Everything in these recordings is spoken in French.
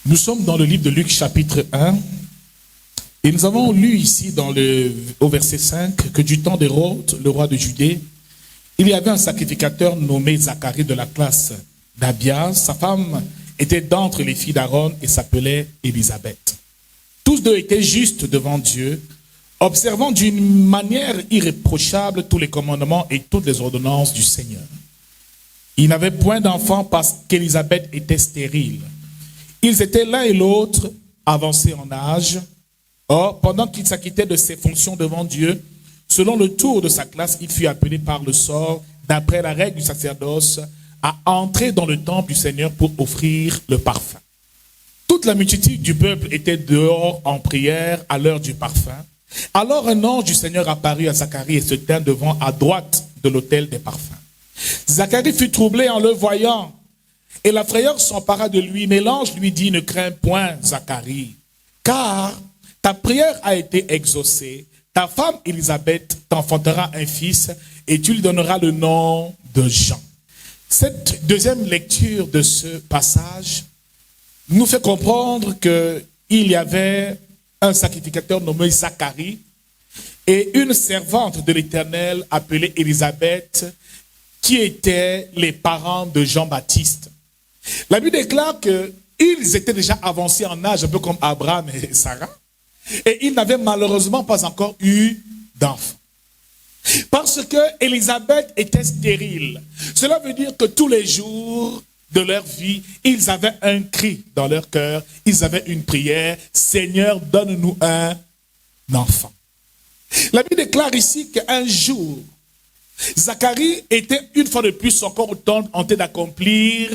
Nous sommes dans le livre de Luc chapitre 1 et nous avons lu ici au verset 5 que du temps d'Hérode, le roi de Judée, il y avait un sacrificateur nommé Zacharie de la classe d'Abias. Sa femme était d'entre les filles d'Aaron et s'appelait Élisabeth. Tous deux étaient justes devant Dieu, observant d'une manière irréprochable tous les commandements et toutes les ordonnances du Seigneur. Ils n'avaient point d'enfant parce qu'Élisabeth était stérile. Ils étaient l'un et l'autre avancés en âge. Or, pendant qu'il s'acquittait de ses fonctions devant Dieu, selon le tour de sa classe, il fut appelé par le sort, d'après la règle du sacerdoce, à entrer dans le temple du Seigneur pour offrir le parfum. Toute la multitude du peuple était dehors en prière à l'heure du parfum. Alors un ange du Seigneur apparut à Zacharie et se tint devant à droite de l'autel des parfums. Zacharie fut troublé en le voyant, et la frayeur s'empara de lui. Mais l'ange lui dit, ne crains point, Zacharie, car ta prière a été exaucée. Ta femme Élisabeth t'enfantera un fils, et tu lui donneras le nom de Jean. Cette deuxième lecture de ce passage nous fait comprendre qu'il y avait un sacrificateur nommé Zacharie et une servante de l'Éternel appelée Élisabeth, qui étaient les parents de Jean-Baptiste. La Bible déclare qu'ils étaient déjà avancés en âge, un peu comme Abraham et Sarah, et ils n'avaient malheureusement pas encore eu d'enfants. Parce que Élisabeth était stérile. Cela veut dire que tous les jours de leur vie, ils avaient un cri dans leur cœur, ils avaient une prière, Seigneur, donne-nous un enfant. La Bible déclare ici qu'un jour, Zacharie était une fois de plus encore au temple en train d'accomplir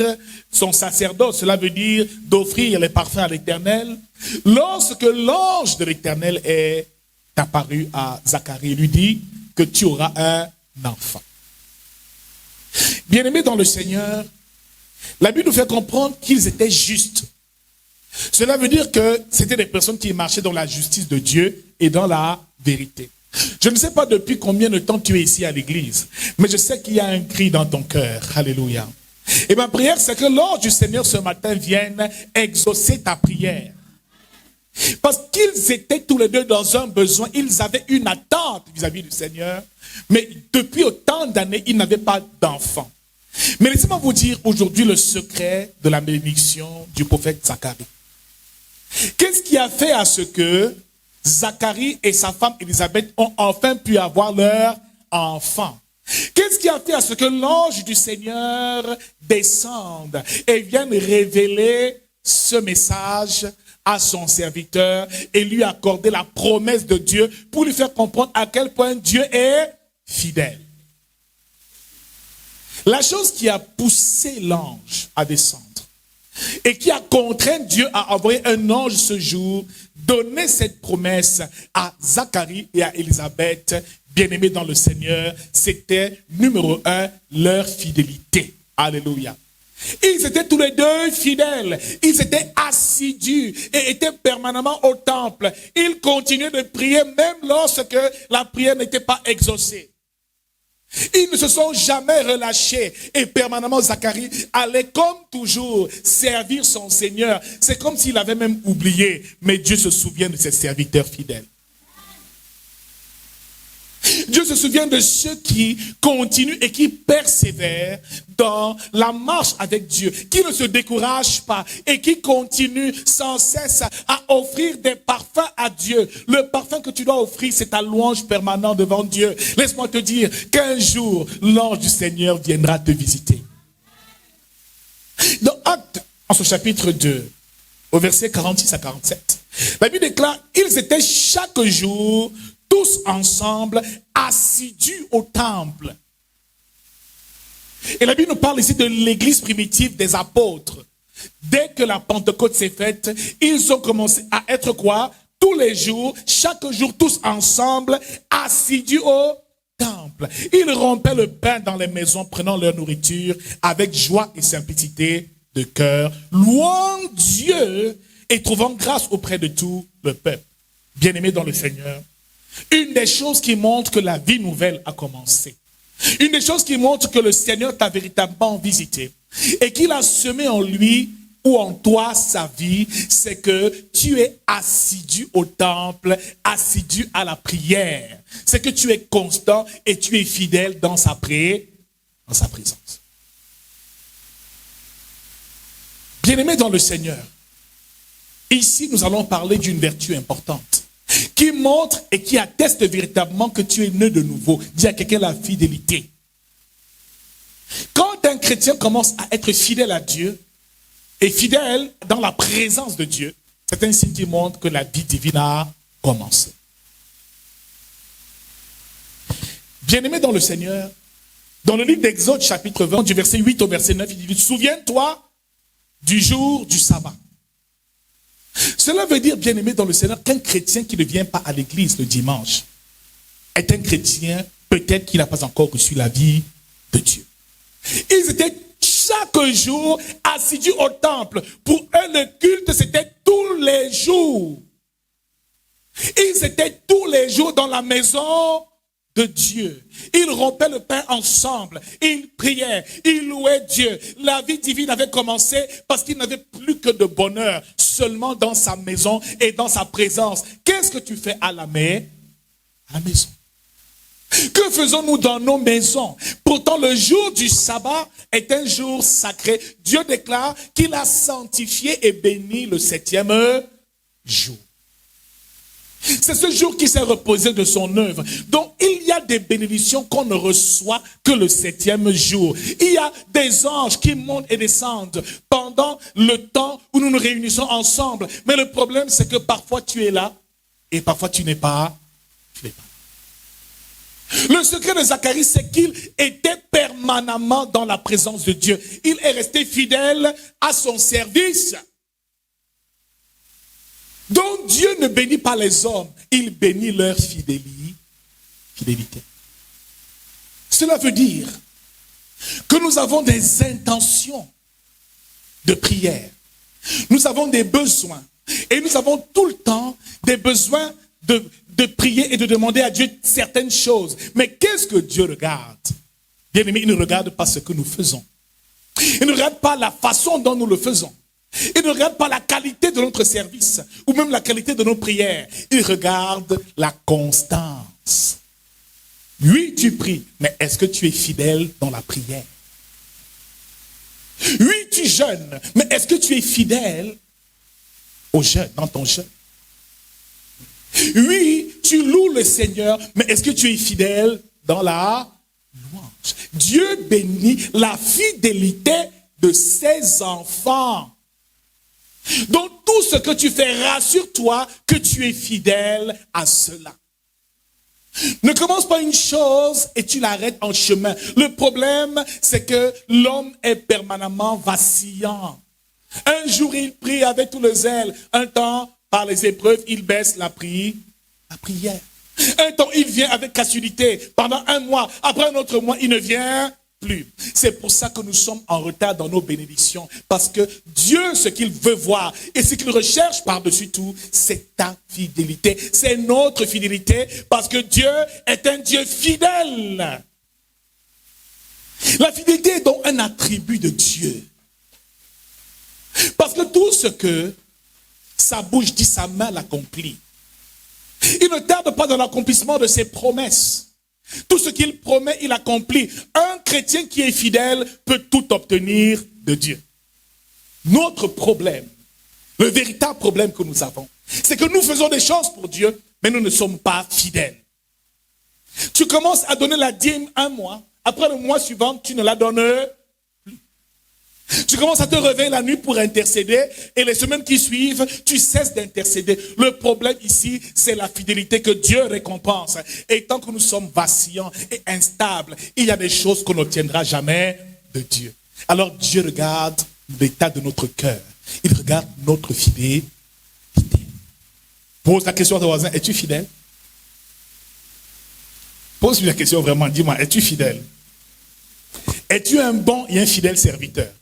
son sacerdoce. Cela veut dire d'offrir les parfums à l'Éternel. Lorsque l'ange de l'Éternel est apparu à Zacharie, il lui dit que tu auras un enfant. Bien-aimés dans le Seigneur, la Bible nous fait comprendre qu'ils étaient justes. Cela veut dire que c'était des personnes qui marchaient dans la justice de Dieu et dans la vérité. Je ne sais pas depuis combien de temps tu es ici à l'église, mais je sais qu'il y a un cri dans ton cœur. Alléluia. Et ma prière, c'est que l'ange du Seigneur ce matin vienne exaucer ta prière. Parce qu'ils étaient tous les deux dans un besoin, ils avaient une attente vis-à-vis du Seigneur, mais depuis autant d'années, ils n'avaient pas d'enfants. Mais laissez-moi vous dire aujourd'hui le secret de la bénédiction du prophète Zacharie. Qu'est-ce qui a fait à ce que Zacharie et sa femme Élisabeth ont enfin pu avoir leur enfant? Qu'est-ce qui a fait à ce que l'ange du Seigneur descende et vienne révéler ce message à son serviteur et lui accorder la promesse de Dieu pour lui faire comprendre à quel point Dieu est fidèle? La chose qui a poussé l'ange à descendre et qui a contraint Dieu à envoyer un ange ce jour, donner cette promesse à Zacharie et à Élisabeth, bien-aimés dans le Seigneur, c'était numéro 1, leur fidélité. Alléluia. Ils étaient tous les deux fidèles, ils étaient assidus et étaient permanemment au temple. Ils continuaient de prier même lorsque la prière n'était pas exaucée. Ils ne se sont jamais relâchés et permanemment Zacharie allait comme toujours servir son Seigneur. C'est comme s'il avait même oublié, mais Dieu se souvient de ses serviteurs fidèles. Dieu se souvient de ceux qui continuent et qui persévèrent dans la marche avec Dieu, qui ne se découragent pas et qui continuent sans cesse à offrir des parfums à Dieu. Le parfum que tu dois offrir, c'est ta louange permanente devant Dieu. Laisse-moi te dire qu'un jour, l'ange du Seigneur viendra te visiter. Dans Actes, en ce chapitre 2, au verset 46 à 47, la Bible déclare, ils étaient chaque jour tous ensemble, assidus au temple. Et la Bible nous parle ici de l'église primitive des apôtres. Dès que la Pentecôte s'est faite, ils ont commencé à être quoi? Tous les jours, chaque jour, tous ensemble, assidus au temple. Ils rompaient le pain dans les maisons, prenant leur nourriture avec joie et simplicité de cœur, louant Dieu et trouvant grâce auprès de tout le peuple. Bien-aimés dans le Seigneur, une des choses qui montre que la vie nouvelle a commencé, une des choses qui montre que le Seigneur t'a véritablement visité et qu'il a semé en lui ou en toi sa vie, c'est que tu es assidu au temple, assidu à la prière. C'est que tu es constant et tu es fidèle dans sa présence. Bien-aimé dans le Seigneur, ici nous allons parler d'une vertu importante qui montre et qui atteste véritablement que tu es né de nouveau. Dis à quelqu'un la fidélité. Quand un chrétien commence à être fidèle à Dieu et fidèle dans la présence de Dieu, c'est un signe qui montre que la vie divine a commencé. Bien-aimé dans le Seigneur, dans le livre d'Exode chapitre 20, du verset 8 au verset 9, il dit, souviens-toi du jour du sabbat. Cela veut dire, bien-aimé dans le Seigneur, qu'un chrétien qui ne vient pas à l'église le dimanche est un chrétien, peut-être qu'il n'a pas encore reçu la vie de Dieu. Ils étaient chaque jour assidus au temple. Pour eux, le culte, c'était tous les jours. Ils étaient tous les jours dans la maison de Dieu. Ils rompaient le pain ensemble. Ils priaient. Ils louaient Dieu. La vie divine avait commencé parce qu'ils n'avaient plus que de bonheur seulement dans sa maison et dans sa présence. Qu'est-ce que tu fais à la maison? Que faisons-nous dans nos maisons? Pourtant, le jour du sabbat est un jour sacré. Dieu déclare qu'il a sanctifié et béni le 7e jour. C'est ce jour qui s'est reposé de son œuvre. Donc, il y a des bénédictions qu'on ne reçoit que le 7e jour. Il y a des anges qui montent et descendent pendant le temps où nous nous réunissons ensemble. Mais le problème, c'est que parfois tu es là et parfois tu n'es pas. Le secret de Zacharie, c'est qu'il était permanemment dans la présence de Dieu. Il est resté fidèle à son service. Donc Dieu ne bénit pas les hommes, il bénit leur fidélité. Cela veut dire que nous avons des intentions de prière. Nous avons des besoins. Et nous avons tout le temps des besoins de prier et de demander à Dieu certaines choses. Mais qu'est-ce que Dieu regarde? Bien aimé, il ne regarde pas ce que nous faisons. Il ne regarde pas la façon dont nous le faisons. Il ne regarde pas la qualité de notre service ou même la qualité de nos prières. Il regarde la constance. Oui, tu pries, mais est-ce que tu es fidèle dans la prière? Oui, tu jeûnes, mais est-ce que tu es fidèle au jeûne, dans ton jeûne? Oui, tu loues le Seigneur, mais est-ce que tu es fidèle dans la louange? Dieu bénit la fidélité de ses enfants. Donc tout ce que tu fais, rassure-toi que tu es fidèle à cela. Ne commence pas une chose et tu l'arrêtes en chemin. Le problème, c'est que l'homme est permanemment vacillant. Un jour, il prie avec tout le zèle. Un temps, par les épreuves, il baisse la prière. Un temps, il vient avec assiduité. Pendant un mois, après un autre mois, il ne vient plus. C'est pour ça que nous sommes en retard dans nos bénédictions. Parce que Dieu, ce qu'il veut voir et ce qu'il recherche par-dessus tout, c'est ta fidélité. C'est notre fidélité parce que Dieu est un Dieu fidèle. La fidélité est donc un attribut de Dieu. Parce que tout ce que sa bouche dit, sa main l'accomplit. Il ne tarde pas dans l'accomplissement de ses promesses. Tout ce qu'il promet, il accomplit. Un chrétien qui est fidèle peut tout obtenir de Dieu. Notre problème, le véritable problème que nous avons, c'est que nous faisons des choses pour Dieu, mais nous ne sommes pas fidèles. Tu commences à donner la dîme un mois, après le mois suivant, tu ne la donnes plus. Tu commences à te réveiller la nuit pour intercéder et les semaines qui suivent, tu cesses d'intercéder. Le problème ici, c'est la fidélité que Dieu récompense. Et tant que nous sommes vacillants et instables, il y a des choses qu'on n'obtiendra jamais de Dieu. Alors Dieu regarde l'état de notre cœur. Il regarde notre fidélité. Pose la question à ton voisin, es-tu fidèle? Pose-lui la question vraiment, dis-moi, es-tu fidèle? Es-tu un bon et un fidèle serviteur?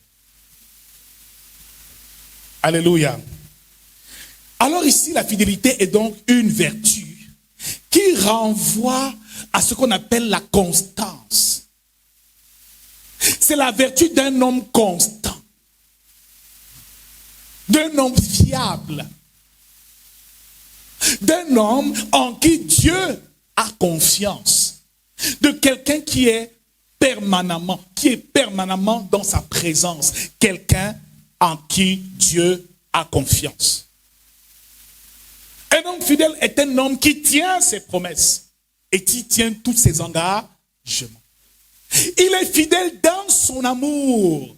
Alléluia. Alors ici, la fidélité est donc une vertu qui renvoie à ce qu'on appelle la constance. C'est la vertu d'un homme constant. d'un homme fiable, d'un homme en qui Dieu a confiance, de quelqu'un qui est permanemment dans sa présence, quelqu'un en qui Dieu a confiance. Un homme fidèle est un homme qui tient ses promesses et qui tient tous ses engagements. Il est fidèle dans son amour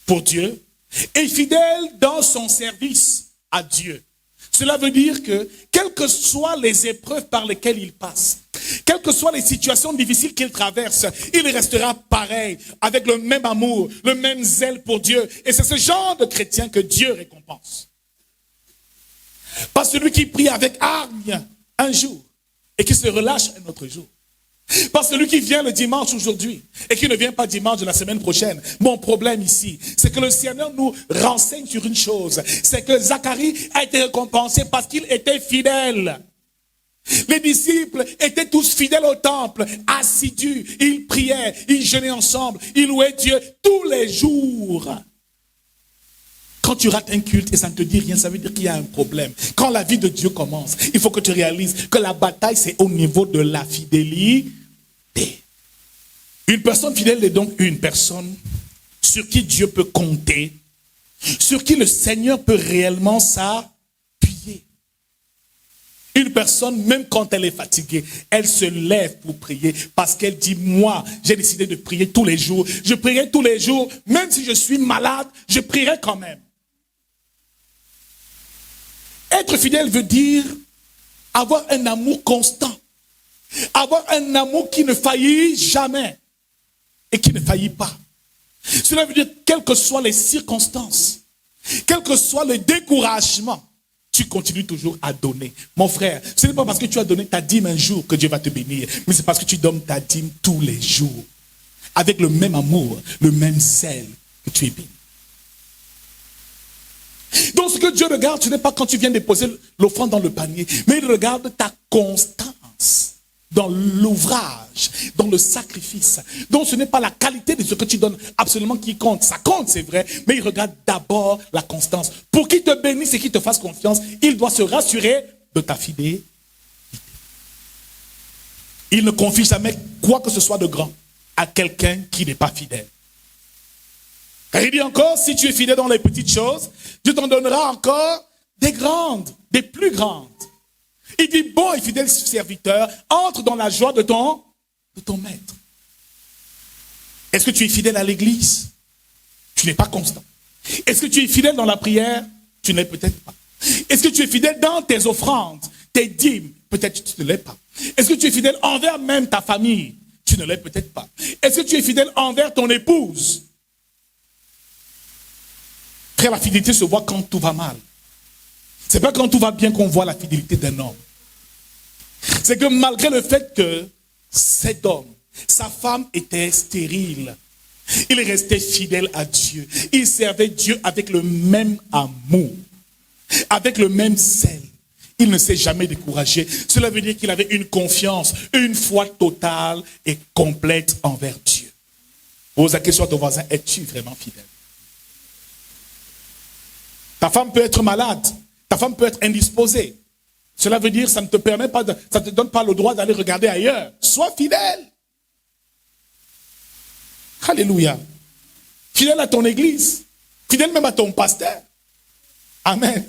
pour Dieu et fidèle dans son service à Dieu. Cela veut dire que, quelles que soient les épreuves par lesquelles il passe, quelles que soient les situations difficiles qu'il traverse, il restera pareil, avec le même amour, le même zèle pour Dieu. Et c'est ce genre de chrétien que Dieu récompense. Pas celui qui prie avec hargne un jour et qui se relâche un autre jour. Pas celui qui vient le dimanche aujourd'hui et qui ne vient pas dimanche de la semaine prochaine. Mon problème ici, c'est que le Seigneur nous renseigne sur une chose. C'est que Zacharie a été récompensé parce qu'il était fidèle. Les disciples étaient tous fidèles au temple, assidus. Ils priaient, ils jeûnaient ensemble, ils louaient Dieu tous les jours. Quand tu rates un culte et ça ne te dit rien, ça veut dire qu'il y a un problème. Quand la vie de Dieu commence, il faut que tu réalises que la bataille, c'est au niveau de la fidélité. Une personne fidèle est donc une personne sur qui Dieu peut compter, sur qui le Seigneur peut réellement s'appuyer. Une personne, même quand elle est fatiguée, elle se lève pour prier parce qu'elle dit, moi, j'ai décidé de prier tous les jours. Je prierai tous les jours, même si je suis malade, je prierai quand même. Être fidèle veut dire avoir un amour constant. Avoir un amour qui ne faillit jamais et qui ne faillit pas. Cela veut dire, quelles que soient les circonstances, quel que soit le découragement, tu continues toujours à donner. Mon frère, ce n'est pas parce que tu as donné ta dîme un jour que Dieu va te bénir, mais c'est parce que tu donnes ta dîme tous les jours, avec le même amour, le même zèle que tu es béni. Donc ce que Dieu regarde, ce n'est pas quand tu viens déposer l'offrande dans le panier, mais il regarde ta constance dans l'ouvrage, dans le sacrifice. Donc ce n'est pas la qualité de ce que tu donnes absolument qui compte. Ça compte, c'est vrai, mais il regarde d'abord la constance. Pour qu'il te bénisse et qu'il te fasse confiance, il doit se rassurer de ta fidélité. Il ne confie jamais quoi que ce soit de grand à quelqu'un qui n'est pas fidèle. Car il dit encore, si tu es fidèle dans les petites choses, Dieu t'en donnera encore des grandes, des plus grandes. Il dit, bon et fidèle serviteur, entre dans la joie de ton maître. Est-ce que tu es fidèle à l'église? Tu n'es pas constant. Est-ce que tu es fidèle dans la prière? Tu n'es peut-être pas. Est-ce que tu es fidèle dans tes offrandes, tes dîmes? Peut-être que tu ne l'es pas. Est-ce que tu es fidèle envers même ta famille? Tu ne l'es peut-être pas. Est-ce que tu es fidèle envers ton épouse? Frère, la fidélité se voit quand tout va mal. C'est pas quand tout va bien qu'on voit la fidélité d'un homme. C'est que malgré le fait que cet homme, sa femme était stérile, il restait fidèle à Dieu. Il servait Dieu avec le même amour, avec le même zèle. Il ne s'est jamais découragé. Cela veut dire qu'il avait une confiance, une foi totale et complète envers Dieu. Pose la question à ton voisin, es-tu vraiment fidèle? Ta femme peut être malade. Ta femme peut être indisposée. Cela veut dire que ça ne te permet pas, ça ne te donne pas le droit d'aller regarder ailleurs. Sois fidèle. Alléluia. Fidèle à ton église. Fidèle même à ton pasteur. Amen.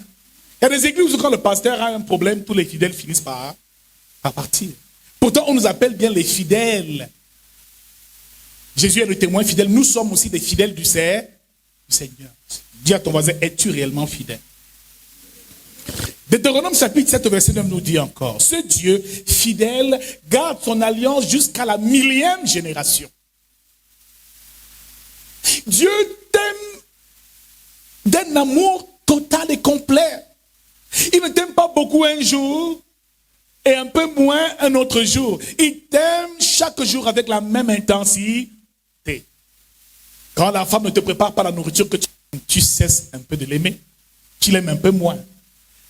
Il y a des églises où quand le pasteur a un problème, tous les fidèles finissent par partir. Pourtant, on nous appelle bien les fidèles. Jésus est le témoin fidèle. Nous sommes aussi des fidèles du Seigneur. Dis à ton voisin, es-tu réellement fidèle? Deutéronome chapitre 7, verset 9 nous dit encore, ce Dieu fidèle garde son alliance jusqu'à la 1000e génération. Dieu t'aime d'un amour total et complet. Il ne t'aime pas beaucoup un jour et un peu moins un autre jour. Il t'aime chaque jour avec la même intensité. Quand la femme ne te prépare pas la nourriture que tu cesses un peu de l'aimer, tu l'aimes un peu moins.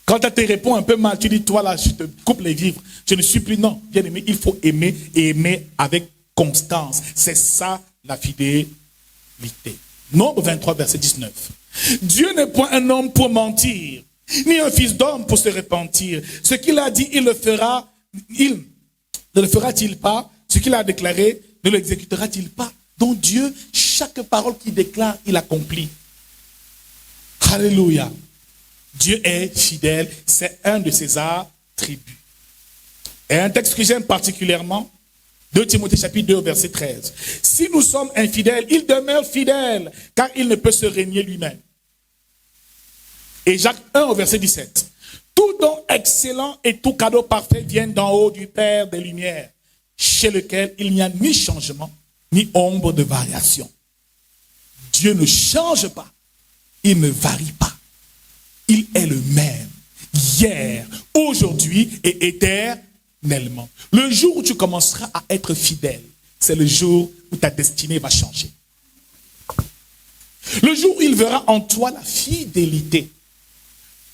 Quand elle te répond un peu mal, tu dis, toi là, je te coupe les vivres. Je ne suis plus, non, bien aimé, il faut aimer et aimer avec constance. C'est ça la fidélité. Nombre 23, verset 19. Dieu n'est point un homme pour mentir, ni un fils d'homme pour se repentir. Ce qu'il a dit, il le fera, il ne le fera-t-il pas? Ce qu'il a déclaré, ne l'exécutera-t-il pas? Donc Dieu, chaque parole qu'il déclare, il accomplit. Alléluia. Dieu est fidèle, c'est un de ses attributs. Et un texte que j'aime particulièrement, 2 Timothée chapitre 2, verset 13. Si nous sommes infidèles, il demeure fidèle, car il ne peut se régner lui-même. Et Jacques 1 au verset 17. Tout don excellent et tout cadeau parfait viennent d'en haut du Père des Lumières, chez lequel il n'y a ni changement, ni ombre de variation. Dieu ne change pas, il ne varie pas. Il est le même, hier, aujourd'hui et éternellement. Le jour où tu commenceras à être fidèle, c'est le jour où ta destinée va changer. Le jour où il verra en toi la fidélité,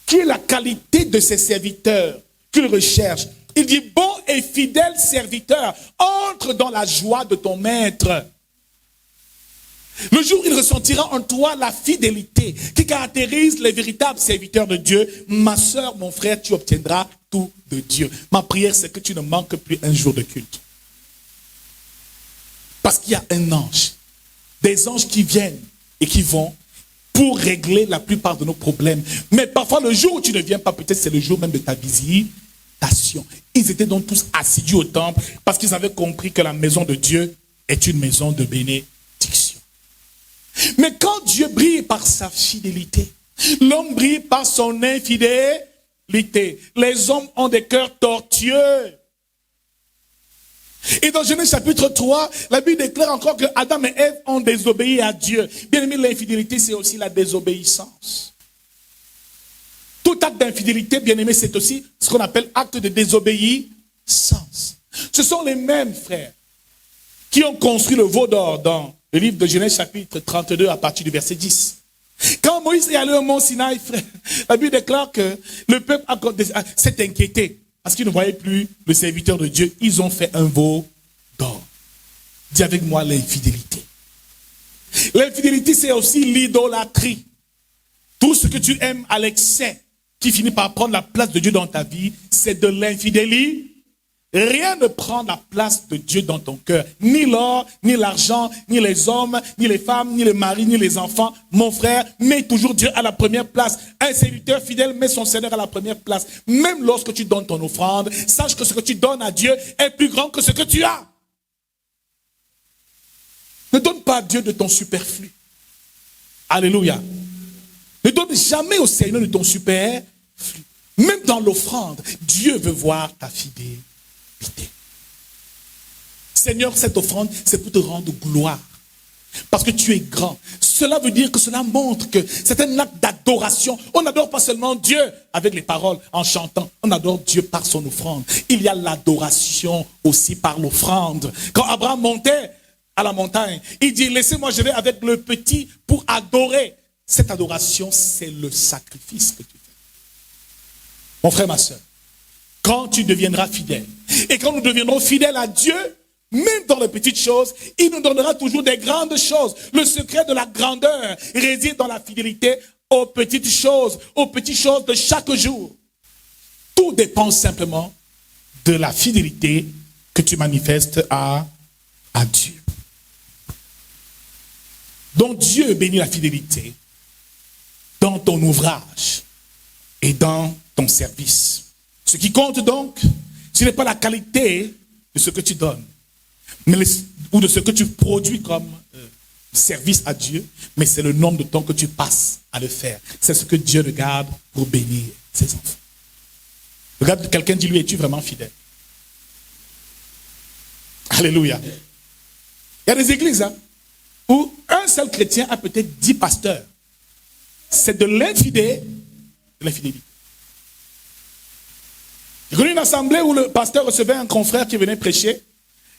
qui est la qualité de ses serviteurs qu'il recherche. Il dit, bon et fidèle serviteur, entre dans la joie de ton maître. Le jour où il ressentira en toi la fidélité qui caractérise les véritables serviteurs de Dieu, ma soeur, mon frère, tu obtiendras tout de Dieu. Ma prière, c'est que tu ne manques plus un jour de culte. Parce qu'il y a un ange, des anges qui viennent et qui vont pour régler la plupart de nos problèmes. Mais parfois, le jour où tu ne viens pas, peut-être c'est le jour même de ta visitation. Ils étaient donc tous assidus au temple parce qu'ils avaient compris que la maison de Dieu est une maison de bénédiction. Mais quand Dieu brille par sa fidélité, l'homme brille par son infidélité. Les hommes ont des cœurs tortueux. Et dans Genèse chapitre 3, la Bible déclare encore que Adam et Ève ont désobéi à Dieu. Bien aimé, l'infidélité, c'est aussi la désobéissance. Tout acte d'infidélité, bien aimé, c'est aussi ce qu'on appelle acte de désobéissance. Ce sont les mêmes frères qui ont construit le veau d'or dans le livre de Genèse chapitre 32 à partir du verset 10. Quand Moïse est allé au mont Sinaï, frère, la Bible déclare que le peuple s'est inquiété parce qu'ils ne voyaient plus le serviteur de Dieu. Ils ont fait un veau d'or. Dis avec moi l'infidélité. L'infidélité, c'est aussi l'idolâtrie. Tout ce que tu aimes à l'excès, qui finit par prendre la place de Dieu dans ta vie, c'est de l'infidélité. Rien ne prend la place de Dieu dans ton cœur. Ni l'or, ni l'argent, ni les hommes, ni les femmes, ni les maris, ni les enfants. Mon frère, mets toujours Dieu à la première place. Un serviteur fidèle met son Seigneur à la première place. Même lorsque tu donnes ton offrande, sache que ce que tu donnes à Dieu est plus grand que ce que tu as. Ne donne pas à Dieu de ton superflu. Alléluia. Ne donne jamais au Seigneur de ton superflu. Même dans l'offrande, Dieu veut voir ta fidélité. Seigneur, cette offrande, c'est pour te rendre gloire. Parce que tu es grand. Cela veut dire que cela montre que c'est un acte d'adoration. On n'adore pas seulement Dieu avec les paroles, en chantant. On adore Dieu par son offrande. Il y a l'adoration aussi par l'offrande. Quand Abraham montait à la montagne, il dit, laissez-moi, je vais avec le petit pour adorer. Cette adoration, c'est le sacrifice que tu fais. Mon frère, ma soeur, quand tu deviendras fidèle, et quand nous deviendrons fidèles à Dieu, même dans les petites choses, il nous donnera toujours des grandes choses. Le secret de la grandeur réside dans la fidélité aux petites choses de chaque jour. Tout dépend simplement de la fidélité que tu manifestes à Dieu. Donc Dieu bénit la fidélité dans ton ouvrage et dans ton service. Ce qui compte donc, ce n'est pas la qualité de ce que tu donnes, ou de ce que tu produis comme service à Dieu, mais c'est le nombre de temps que tu passes à le faire. C'est ce que Dieu regarde pour bénir ses enfants. Regarde quelqu'un, dis-lui, es-tu vraiment fidèle? Alléluia. Il y a des églises où un seul chrétien a peut-être 10 pasteurs. C'est de l'infidélité. J'ai connu une assemblée où le pasteur recevait un confrère qui venait prêcher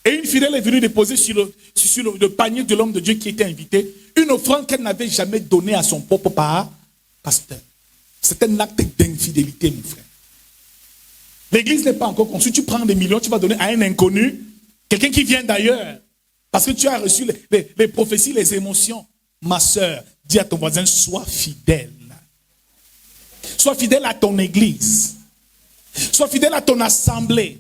et une fidèle est venue déposer sur le panier de l'homme de Dieu qui était invité une offrande qu'elle n'avait jamais donnée à son propre pasteur. C'est un acte d'infidélité, mon frère. L'église n'est pas encore conçue. Tu prends des millions, tu vas donner à un inconnu, quelqu'un qui vient d'ailleurs, parce que tu as reçu les prophéties, les émotions. Ma soeur, Dis à ton voisin, sois fidèle. Sois fidèle à ton église. Sois fidèle à ton assemblée.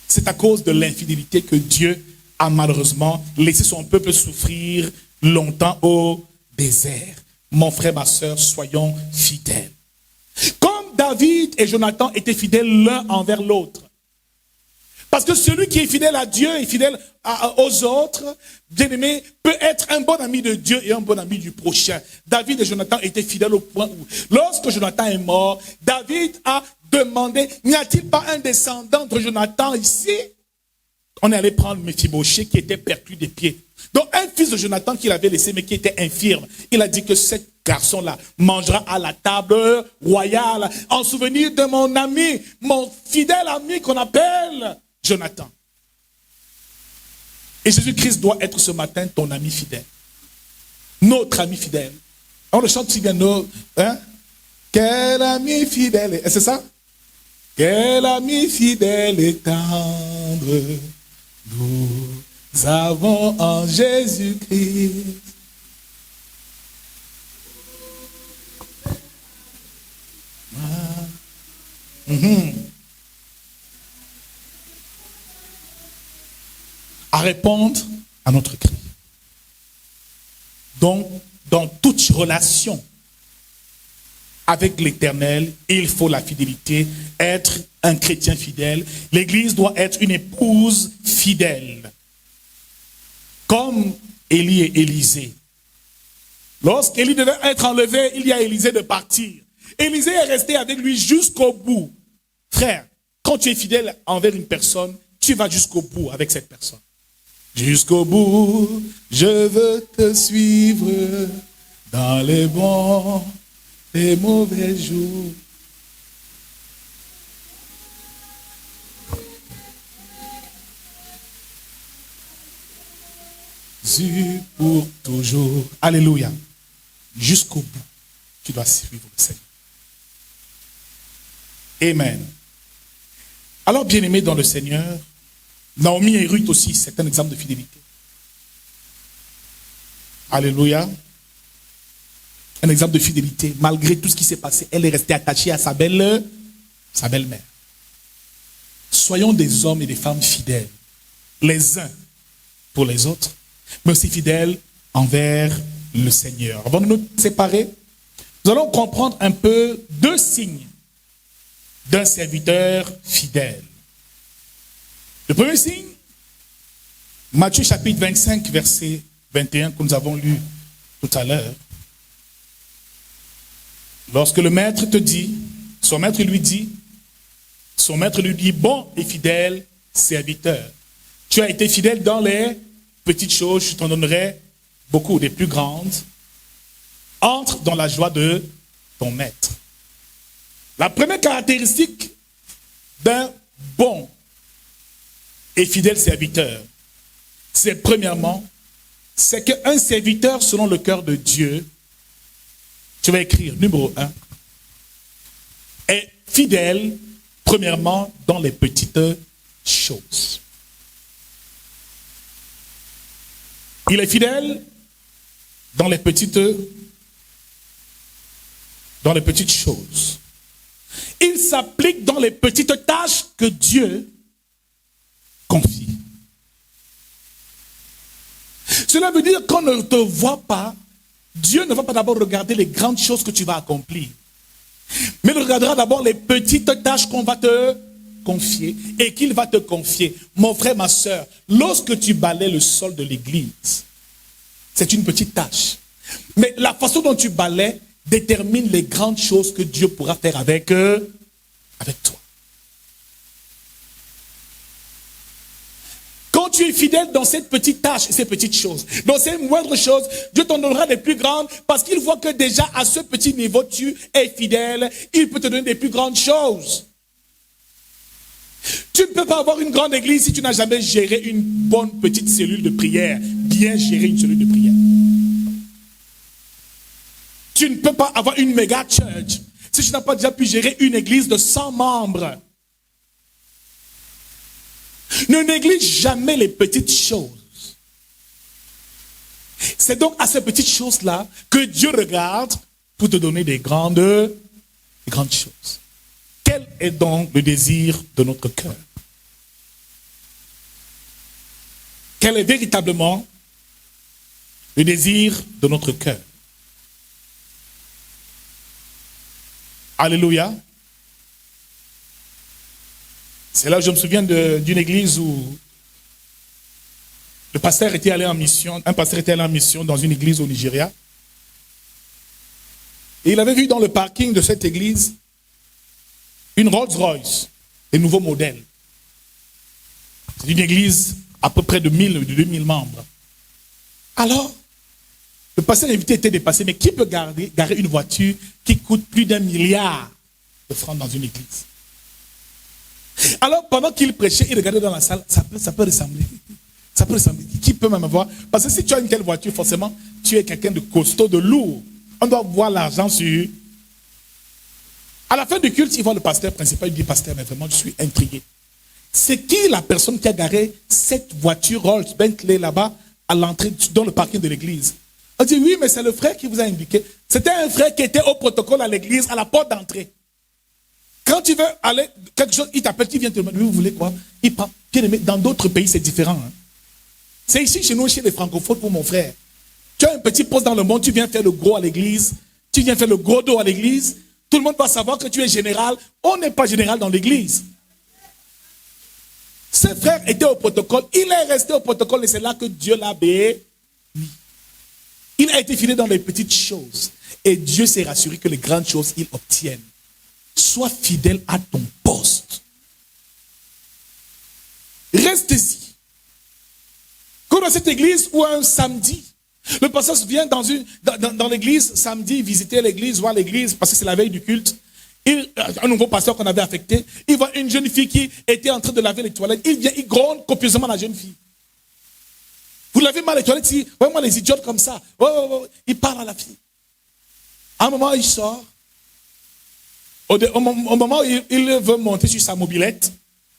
C'est à cause de l'infidélité que Dieu a malheureusement laissé son peuple souffrir longtemps au désert. Mon frère, ma soeur, soyons fidèles. Comme David et Jonathan étaient fidèles l'un envers l'autre. Parce que celui qui est fidèle à Dieu et fidèle aux autres, bien-aimé, peut être un bon ami de Dieu et un bon ami du prochain. David et Jonathan étaient fidèles au point où, lorsque Jonathan est mort, David a demandé, n'y a-t-il pas un descendant de Jonathan ici? On est allé prendre Mephibosheth qui était perclus des pieds. Donc un fils de Jonathan qu'il avait laissé mais qui était infirme. Il a dit que ce garçon-là mangera à la table royale en souvenir de mon ami, mon fidèle ami qu'on appelle Jonathan. Et Jésus-Christ doit être ce matin ton ami fidèle. Notre ami fidèle. On le chante si bien, hein? Quel ami fidèle. C'est ça? Quel ami fidèle et tendre nous avons en Jésus-Christ. À répondre à notre cri. Donc, dans toute relation avec l'Éternel, il faut la fidélité, être un chrétien fidèle. L'Église doit être une épouse fidèle. Comme Élie et Élisée. Lorsqu'Élie devait être enlevé, il y a Élisée de partir. Élisée est resté avec lui jusqu'au bout. Frère, quand tu es fidèle envers une personne, tu vas jusqu'au bout avec cette personne. Jusqu'au bout, je veux te suivre dans les bons et mauvais jours. Pour toujours. Alléluia. Jusqu'au bout, tu dois suivre le Seigneur. Amen. Alors, bien-aimés dans le Seigneur, Naomi et Ruth aussi, c'est un exemple de fidélité. Alléluia. Un exemple de fidélité. Malgré tout ce qui s'est passé, elle est restée attachée à sa belle-mère. Soyons des hommes et des femmes fidèles. Les uns pour les autres, mais aussi fidèles envers le Seigneur. Avant de nous séparer, nous allons comprendre un peu deux signes d'un serviteur fidèle. Le premier signe, Matthieu chapitre 25, verset 21, que nous avons lu tout à l'heure. Lorsque le maître te dit, son maître lui dit, bon et fidèle serviteur, tu as été fidèle dans les petites choses, je t'en donnerai beaucoup, des plus grandes. Entre dans la joie de ton maître. La première caractéristique d'un bon et fidèle serviteur, c'est premièrement, c'est qu'un serviteur selon le cœur de Dieu, tu vas écrire numéro 1, est fidèle premièrement dans les petites choses. Il est fidèle dans les petites choses. Il s'applique dans les petites tâches que Dieu confie. Cela veut dire qu'on ne te voit pas, Dieu ne va pas d'abord regarder les grandes choses que tu vas accomplir, mais il regardera d'abord les petites tâches qu'on va te confier et qu'il va te confier. Mon frère, ma soeur, lorsque tu balaies le sol de l'église, c'est une petite tâche. Mais la façon dont tu balaies détermine les grandes choses que Dieu pourra faire avec toi. Quand tu es fidèle dans cette petite tâche, ces petites choses, dans ces moindres choses, Dieu t'en donnera des plus grandes parce qu'il voit que déjà à ce petit niveau, tu es fidèle, il peut te donner des plus grandes choses. Tu ne peux pas avoir une grande église si tu n'as jamais géré une bonne petite cellule de prière, bien gérer une cellule de prière. Tu ne peux pas avoir une méga church si tu n'as pas déjà pu gérer une église de 100 membres. Ne néglige jamais les petites choses. C'est donc à ces petites choses-là que Dieu regarde pour te donner des grandes choses. Quel est donc le désir de notre cœur? Quel est véritablement le désir de notre cœur? Alléluia. C'est là où je me souviens d'une église où le pasteur était allé en mission, un pasteur était allé en mission dans une église au Nigeria. Et il avait vu dans le parking de cette église une Rolls-Royce, des nouveaux modèles. C'est une église à peu près de 2000 membres. Alors, le pasteur invité était dépassé, mais qui peut garer une voiture qui coûte plus d'1 milliard de francs dans une église? Alors, pendant qu'il prêchait, il regardait dans la salle, ça peut ressembler. Ça peut ressembler. Qui peut même avoir? Parce que si tu as une telle voiture, forcément, tu es quelqu'un de costaud, de lourd. On doit voir l'argent sur... À la fin du culte, il voit le pasteur principal, il dit, pasteur, mais vraiment, je suis intrigué. C'est qui la personne qui a garé cette voiture Rolls Bentley là-bas à l'entrée, dans le parking de l'église? On dit, oui, mais c'est le frère qui vous a indiqué. C'était un frère qui était au protocole à l'église, à la porte d'entrée. Quand tu veux aller, quelque chose, il t'appelle, tu viens te demander, vous voulez quoi? Il parle. Dans d'autres pays, c'est différent. Hein? C'est ici, chez nous, chez les francophones, pour mon frère. Tu as un petit poste dans le monde, tu viens faire le gros à l'église, tu viens faire le gros dos à l'église, tout le monde va savoir que tu es général. On n'est pas général dans l'église. Ce frère était au protocole, il est resté au protocole et c'est là que Dieu l'a béni. Il a été fidèle dans les petites choses. Et Dieu s'est rassuré que les grandes choses, il obtienne. Sois fidèle à ton poste. Reste-y. Comme dans cette église où un samedi, le pasteur vient dans l'église, samedi, visiter l'église, voir l'église, parce que c'est la veille du culte. Un nouveau pasteur qu'on avait affecté, il voit une jeune fille qui était en train de laver les toilettes. Il vient, il gronde copieusement la jeune fille. Vous lavez mal les toilettes, il dit, ouais, moi les idiotes comme ça. Il parle à la fille. À un moment, il sort. Au moment où il veut monter sur sa mobilette,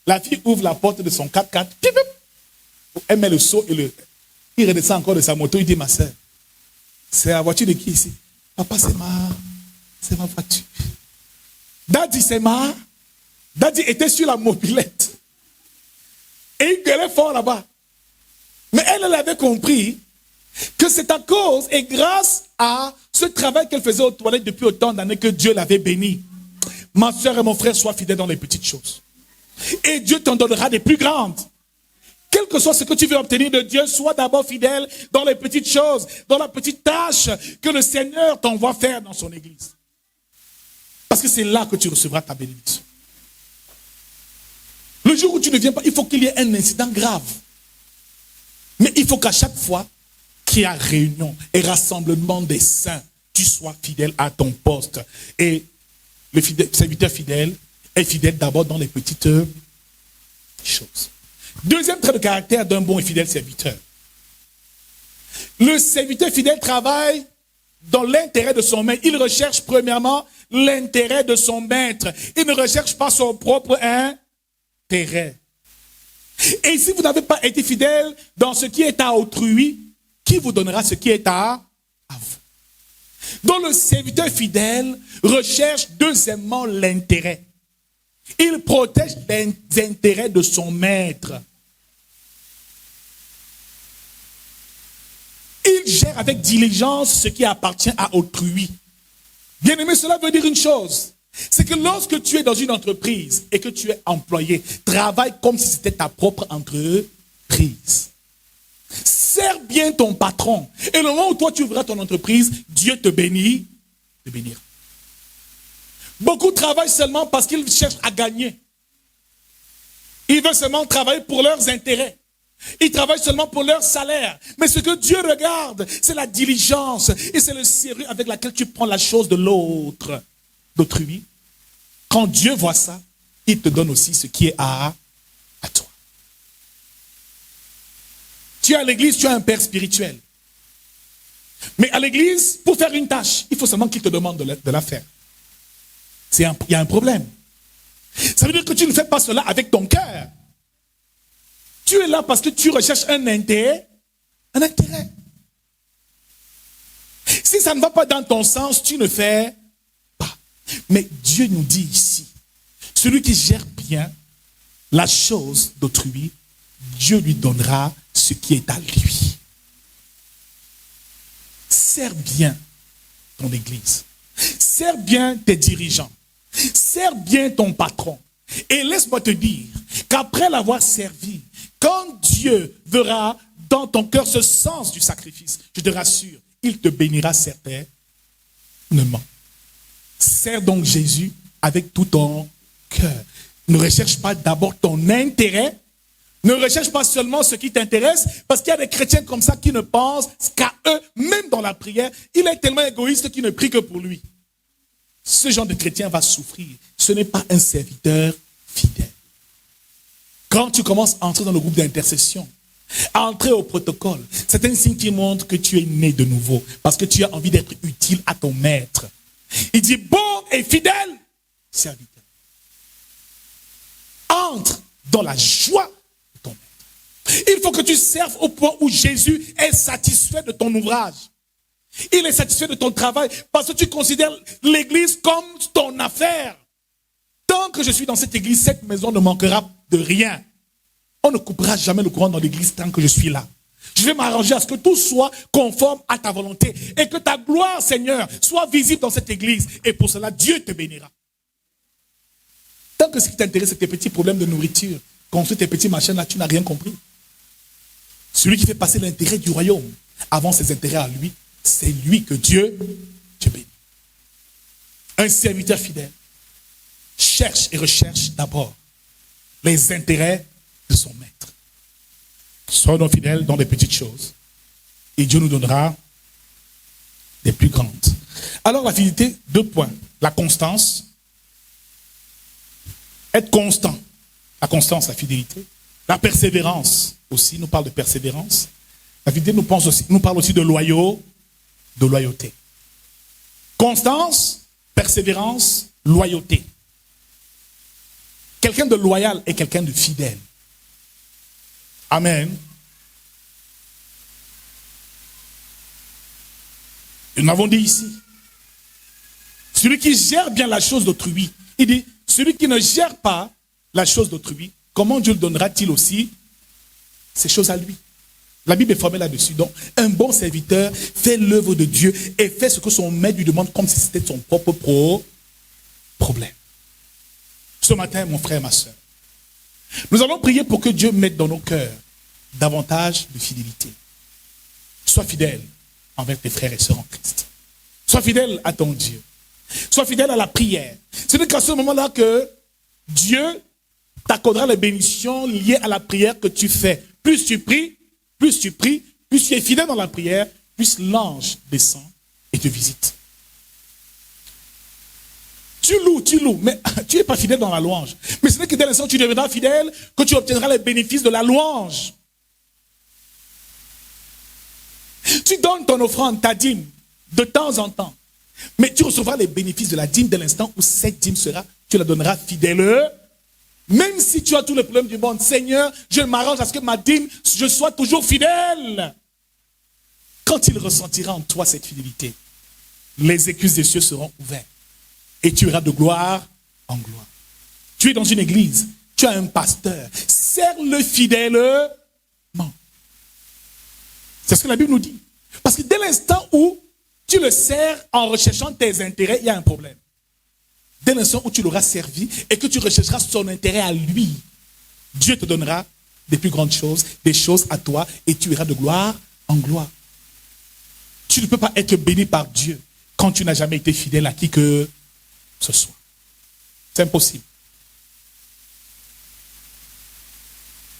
la fille ouvre la porte de son 4x4. Elle met le seau et il redescend encore de sa moto. Il dit, ma soeur, c'est la voiture de qui ici? Papa, c'est ma voiture. Daddy, c'est ma. Daddy était sur la mobilette. Et il gueulait fort là-bas. Mais elle avait compris que c'est à cause et grâce à ce travail qu'elle faisait aux toilettes depuis autant d'années que Dieu l'avait bénie. Ma soeur et mon frère, soient fidèles dans les petites choses. Et Dieu t'en donnera des plus grandes. Quel que soit ce que tu veux obtenir de Dieu, sois d'abord fidèle dans les petites choses, dans la petite tâche que le Seigneur t'envoie faire dans son église. Parce que c'est là que tu recevras ta bénédiction. Le jour où tu ne viens pas, il faut qu'il y ait un incident grave. Mais il faut qu'à chaque fois qu'il y a réunion et rassemblement des saints, tu sois fidèle à ton poste. Et le serviteur fidèle est fidèle d'abord dans les petites choses. Deuxième trait de caractère d'un bon et fidèle serviteur. Le serviteur fidèle travaille dans l'intérêt de son maître. Il recherche premièrement l'intérêt de son maître. Il ne recherche pas son propre intérêt. Et si vous n'avez pas été fidèle dans ce qui est à autrui, qui vous donnera ce qui est à vous? Donc le serviteur fidèle recherche deuxièmement l'intérêt. Il protège les intérêts de son maître. Il gère avec diligence ce qui appartient à autrui. Bien aimé, cela veut dire une chose. C'est que lorsque tu es dans une entreprise et que tu es employé, travaille comme si c'était ta propre entreprise. Sers bien ton patron. Et le moment où toi tu ouvriras ton entreprise, Dieu te bénit, te bénira. Beaucoup travaillent seulement parce qu'ils cherchent à gagner. Ils veulent seulement travailler pour leurs intérêts. Ils travaillent seulement pour leur salaire. Mais ce que Dieu regarde, c'est la diligence et c'est le sérieux avec lequel tu prends la chose de l'autre, d'autrui. Quand Dieu voit ça, il te donne aussi ce qui est à toi. Tu es à l'église, tu as un père spirituel. Mais à l'église, pour faire une tâche, il faut seulement qu'il te demande de la faire. Il y a un problème. Ça veut dire que tu ne fais pas cela avec ton cœur. Tu es là parce que tu recherches un intérêt. Un intérêt. ça ne va pas dans ton sens, tu ne fais pas. Mais Dieu nous dit ici, celui qui gère bien la chose d'autrui, Dieu lui donnera ce qui est à lui. Sers bien ton église. Sers bien tes dirigeants. Sers bien ton patron. Et laisse-moi te dire qu'après l'avoir servi, quand Dieu verra dans ton cœur ce sens du sacrifice, je te rassure, il te bénira certainement. Sers donc Jésus avec tout ton cœur. Ne recherche pas d'abord ton intérêt. Ne recherche pas seulement ce qui t'intéresse, parce qu'il y a des chrétiens comme ça qui ne pensent qu'à eux, même dans la prière. Il est tellement égoïste qu'il ne prie que pour lui. Ce genre de chrétien va souffrir. Ce n'est pas un serviteur fidèle. Quand tu commences à entrer dans le groupe d'intercession, à entrer au protocole, c'est un signe qui montre que tu es né de nouveau, parce que tu as envie d'être utile à ton maître. Il dit, bon et fidèle serviteur. Entre dans la joie de ton maître. Il faut que tu serves au point où Jésus est satisfait de ton ouvrage. Il est satisfait de ton travail parce que tu considères l'église comme ton affaire. Tant que je suis dans cette église, cette maison ne manquera de rien. On ne coupera jamais le courant dans l'église tant que je suis là. Je vais m'arranger à ce que tout soit conforme à ta volonté et que ta gloire, Seigneur, soit visible dans cette église. Et pour cela, Dieu te bénira. Tant que ce qui t'intéresse, c'est tes petits problèmes de nourriture, construire tes petits machins là, tu n'as rien compris. Celui qui fait passer l'intérêt du royaume avant ses intérêts à lui, c'est lui que Dieu bénit. Un serviteur fidèle cherche et recherche d'abord les intérêts de son maître. Soyons fidèles dans les petites choses et Dieu nous donnera des plus grandes. Alors la fidélité, 2 points. La constance. Être constant. La constance, la fidélité. La persévérance aussi, nous parle de persévérance. La fidélité nous parle aussi de loyauté. Constance, persévérance, loyauté. Quelqu'un de loyal est quelqu'un de fidèle. Amen. Nous l'avons dit ici. Celui qui gère bien la chose d'autrui, il dit, celui qui ne gère pas la chose d'autrui, comment Dieu le donnera-t-il aussi ces choses à lui? La Bible est formée là-dessus. Donc, un bon serviteur fait l'œuvre de Dieu et fait ce que son maître lui demande comme si c'était son propre problème. Ce matin, mon frère, ma soeur, nous allons prier pour que Dieu mette dans nos cœurs davantage de fidélité. Sois fidèle envers tes frères et sœurs en Christ. Sois fidèle à ton Dieu. Sois fidèle à la prière. Ce n'est qu'à ce moment-là que Dieu t'accordera les bénédictions liées à la prière que tu fais. Plus tu pries, plus tu es fidèle dans la prière, plus l'ange descend et te visite. Tu loues, mais tu n'es pas fidèle dans la louange. Mais ce n'est que dès l'instant où tu deviendras fidèle que tu obtiendras les bénéfices de la louange. Tu donnes ton offrande, ta dîme, de temps en temps. Mais tu recevras les bénéfices de la dîme dès l'instant où cette dîme sera, tu la donneras fidèle. Même si tu as tous les problèmes du monde, Seigneur, je m'arrange à ce que ma dîme, je sois toujours fidèle. Quand il ressentira en toi cette fidélité, les écluses des cieux seront ouvertes. Et tu iras de gloire en gloire. Tu es dans une église, tu as un pasteur, sers-le fidèlement. C'est ce que la Bible nous dit. Parce que dès l'instant où tu le sers en recherchant tes intérêts, il y a un problème. Dès l'instant où tu l'auras servi et que tu rechercheras son intérêt à lui, Dieu te donnera des plus grandes choses, des choses à toi, et tu iras de gloire en gloire. Tu ne peux pas être béni par Dieu quand tu n'as jamais été fidèle à qui que ce soit. C'est impossible.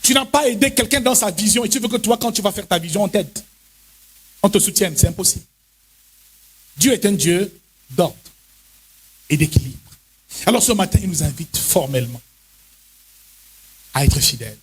Tu n'as pas aidé quelqu'un dans sa vision et tu veux que toi, quand tu vas faire ta vision, on te soutienne. C'est impossible. Dieu est un Dieu d'ordre et d'équilibre. Alors ce matin, il nous invite formellement à être fidèles.